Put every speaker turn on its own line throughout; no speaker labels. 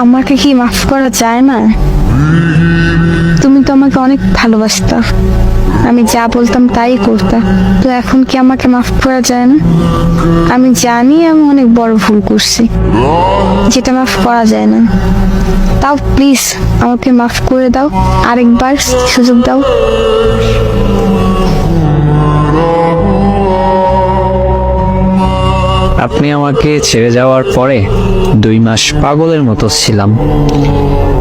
আমাকে কি মাফ করা যায় না? তুমি তো আমাকে অনেক ভালোবাসতা, আমি যা বলতাম তাই করতা। তো এখন কি আমাকে মাফ করা যায় না? আমি জানি আমি অনেক বড় ভুল করছি, যেটা মাফ করা যায় না। তাও প্লিজ আমাকে মাফ করে দাও, আরেকবার সুযোগ দাও।
আপনি আমাকে ছেড়ে যাওয়ার পরে 2 মাস পাগলের মতো ছিলাম।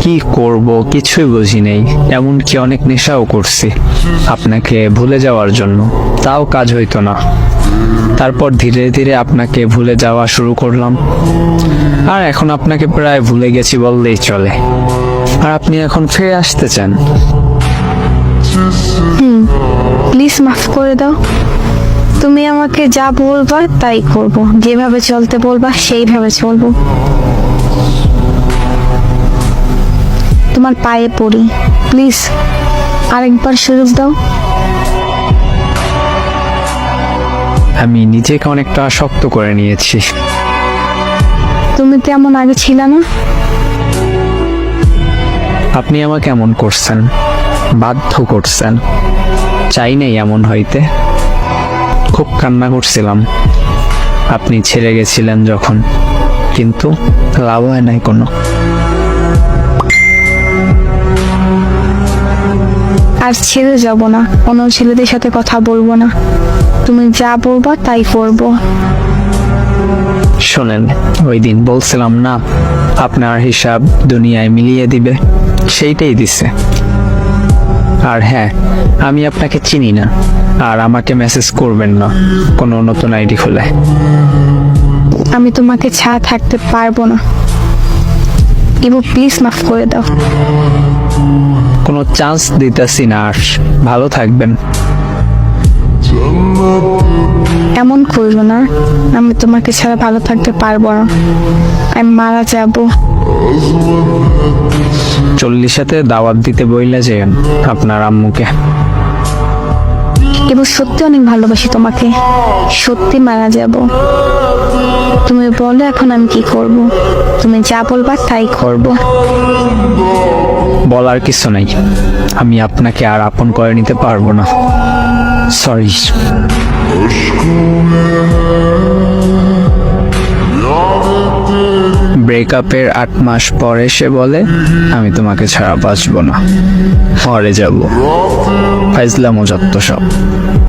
কি করব কিছুই বুঝি নেই, এমনকি অনেক নেশাও করছি আপনাকে ভুলে যাওয়ার জন্য, তাও কাজ হইতো না। তারপর ধীরে ধীরে আপনাকে ভুলে যাওয়া শুরু করলাম, আর এখন আপনাকে প্রায় ভুলে গেছি বললেই চলে। আর আপনি এখন ফিরে আসতে চান।
প্লিজ মাফ করে দাও। তুমি আমাকে যা বলবা তাই করব, যেভাবে চলতে বলবা সেইভাবে চলবো। তোমার পায়ে পড়ি, প্লিজ আরেকবার সুযোগ দাও।
আমি নিজেকে অনেকটা শক্ত করে নিয়েছি।
তুমি তো এমন আগে ছিল না।
আপনি আমাকে এমন করছেন, বাধ্য করছেন, চাই নাই এমন হইতে। খুব কান্না করছিলাম আপনি ছেড়ে গেছিলেন যখন, কিন্তু লাভ হয় নাই কোনো।
আর ছেড়ে যাব না, অন্য ছেলেদের সাথে কথা বলবো না। তুমি যা বলবা তাই করবো।
শোনেন, ওই দিন বলছিলাম না আপনার হিসাব দুনিয়ায় মিলিয়ে দিবে, সেইটাই দিছে। আর হ্যাঁ, আমি আপনাকে চিনি না, আর আমাকে মেসেজ করবেন না কোনো নতুন আইডি খুলে।
আমি তোমাকে ছাড়া থাকতে পারবো না, ইবু প্লিজ মাফ করে দাও।
কোনো চান্স দিতেছি না, আর ভালো থাকবেন।
এমন করবো না, আমি তোমাকে ছাড়া ভালো থাকতে পারবো না, আমি মারা যাবো।
40-এ দাওয়াত দিতে বইলা যেন আপনার আম্মুকে।
এবং সত্যি অনেক ভালোবাসি তোমাকে, সত্যি মারা যাব। তুমি বলো এখন আমি কি করব? তুমি যা বলবা তাই করব।
বলার কিছু নাই, আমি আপনাকে আর আপন করে নিতে পারবো না। সরি। ব্রেকআপের 8 মাস পরে সে বলে আমি তোমাকে ছাড়া বাঁচবো না, মরে যাব। ফাইজলামো যত সব।